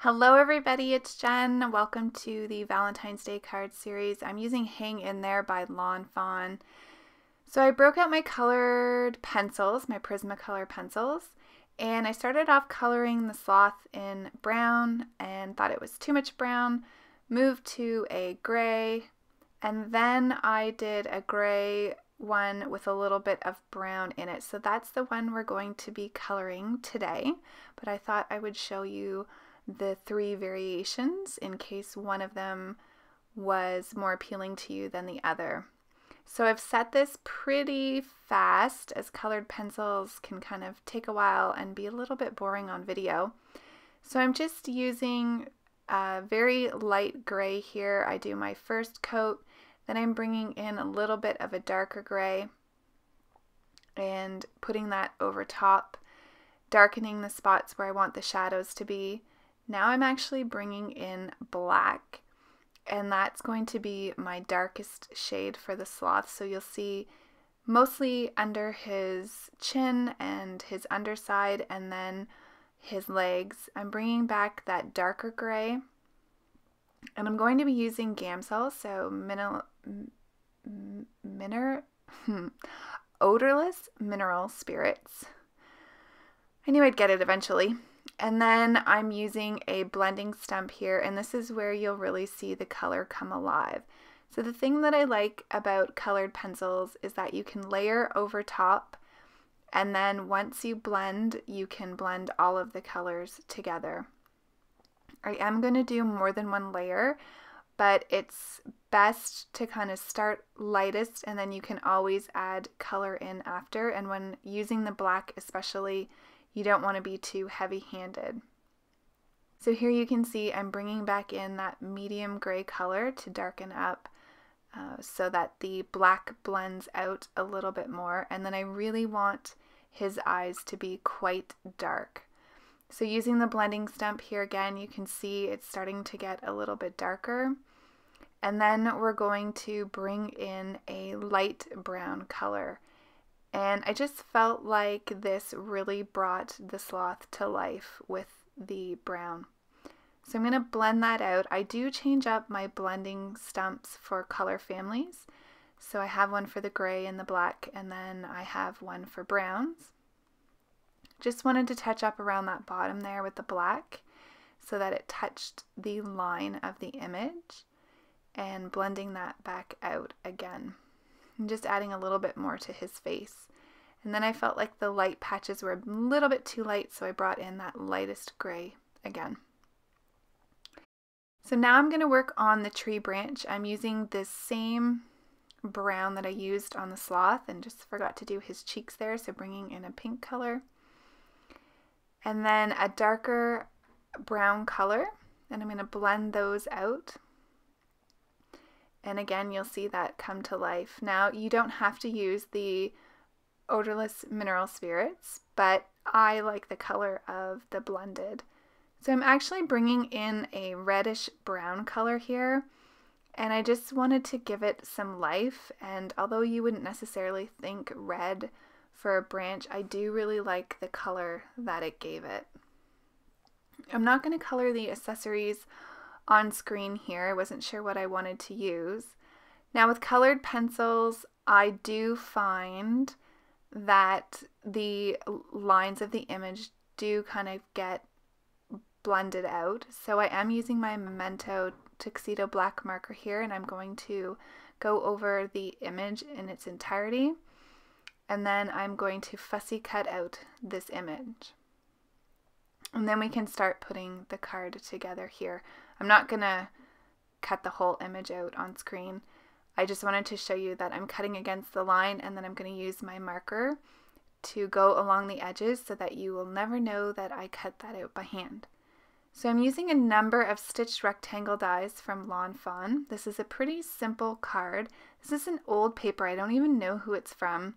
Hello everybody, it's Jen. Welcome to the Valentine's Day card series. I'm using Hang in There by Lawn Fawn. So I broke out my colored pencils, my Prismacolor pencils, and I started off coloring the sloth in brown and thought it was too much brown, moved to a gray, and then I did a gray one with a little bit of brown in it. So that's the one we're going to be coloring today, but I thought I would show you the three variations in case one of them was more appealing to you than the other. So I've set this pretty fast, as colored pencils can kind of take a while and be a little bit boring on video. So I'm just using a very light gray here. I do my first coat, then I'm bringing in a little bit of a darker gray and putting that over top, darkening the spots where I want the shadows to be. Now I'm actually bringing in black, and that's going to be my darkest shade for the sloth. So you'll see mostly under his chin and his underside and then his legs. I'm bringing back that darker gray, and I'm going to be using Gamsol, so odorless mineral spirits. I knew I'd get it eventually. And then I'm using a blending stump here, and this is where you'll really see the color come alive. So the thing that I like about colored pencils is that you can layer over top, and then once you blend, you can blend all of the colors together. I am going to do more than one layer, but it's best to kind of start lightest, and then you can always add color in after. And when using the black especially, you don't want to be too heavy-handed. So here you can see I'm bringing back in that medium gray color to darken up so that the black blends out a little bit more. And then I really want his eyes to be quite dark. So using the blending stump here again, you can see it's starting to get a little bit darker. And then we're going to bring in a light brown color. And I just felt like this really brought the sloth to life with the brown. So I'm going to blend that out. I do change up my blending stumps for color families. So I have one for the gray and the black, and then I have one for browns. Just wanted to touch up around that bottom there with the black so that it touched the line of the image, and blending that back out again. I'm just adding a little bit more to his face. And then I felt like the light patches were a little bit too light, so I brought in that lightest gray again. So now I'm going to work on the tree branch. I'm using this same brown that I used on the sloth and just forgot to do his cheeks there, so bringing in a pink color. And then a darker brown color, and I'm going to blend those out. And again, you'll see that come to life. Now, you don't have to use the odorless mineral spirits, but I like the color of the blended. So I'm actually bringing in a reddish brown color here, and I just wanted to give it some life. And although you wouldn't necessarily think red for a branch, I do really like the color that it gave it. I'm not going to color the accessories on screen here. I wasn't sure what I wanted to use. Now with colored pencils, I do find that the lines of the image do kind of get blended out. So I am using my Memento Tuxedo black marker here, and I'm going to go over the image in its entirety, and then I'm going to fussy cut out this image. And then we can start putting the card together here. I'm not going to cut the whole image out on screen. I just wanted to show you that I'm cutting against the line, and then I'm going to use my marker to go along the edges so that you will never know that I cut that out by hand. So I'm using a number of stitched rectangle dies from Lawn Fawn. This is a pretty simple card. This is an old paper. I don't even know who it's from.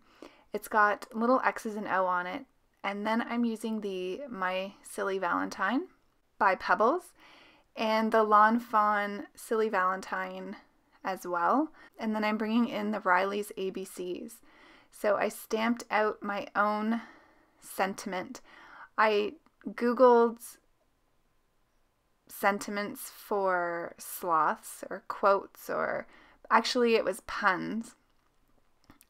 It's got little X's and O on it. And then I'm using the My Silly Valentine by Pebbles and the Lawn Fawn Silly Valentine as well. And then I'm bringing in the Riley's ABCs. So I stamped out my own sentiment. I Googled sentiments for sloths or quotes, or actually it was puns.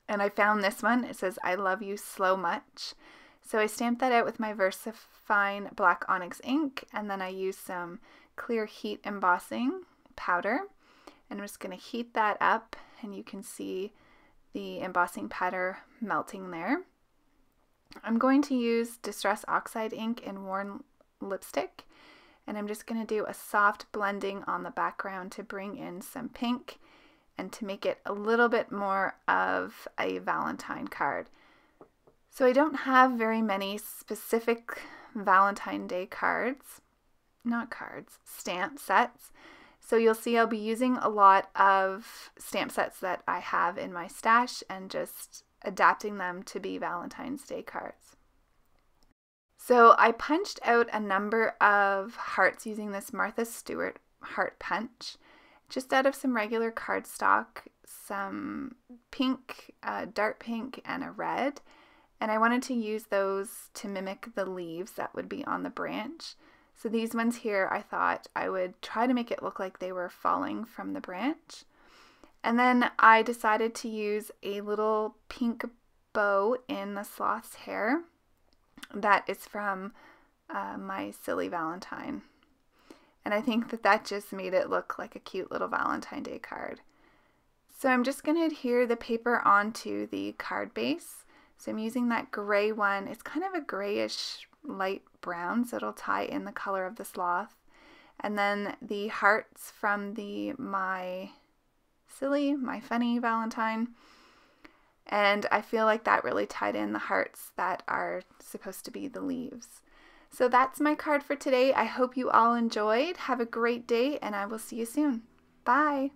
And I found this one. It says, "I love you slow much." So I stamped that out with my VersaFine black onyx ink, and then I used some clear heat embossing powder. And I'm just going to heat that up, and you can see the embossing powder melting there. I'm going to use Distress Oxide ink in Worn Lipstick, and I'm just going to do a soft blending on the background to bring in some pink and to make it a little bit more of a Valentine card. So I don't have very many specific Valentine Day cards, stamp sets. So you'll see I'll be using a lot of stamp sets that I have in my stash and just adapting them to be Valentine's Day cards. So I punched out a number of hearts using this Martha Stewart heart punch, just out of some regular cardstock, some pink, dark pink, and a red. And I wanted to use those to mimic the leaves that would be on the branch. So these ones here, I thought I would try to make it look like they were falling from the branch. And then I decided to use a little pink bow in the sloth's hair. That is from my Silly Valentine. And I think that that just made it look like a cute little Valentine Day card. So I'm just going to adhere the paper onto the card base. So I'm using that gray one. It's kind of a grayish light brown, so it'll tie in the color of the sloth. And then the hearts from the My Funny Valentine. And I feel like that really tied in the hearts that are supposed to be the leaves. So that's my card for today. I hope you all enjoyed. Have a great day, and I will see you soon. Bye!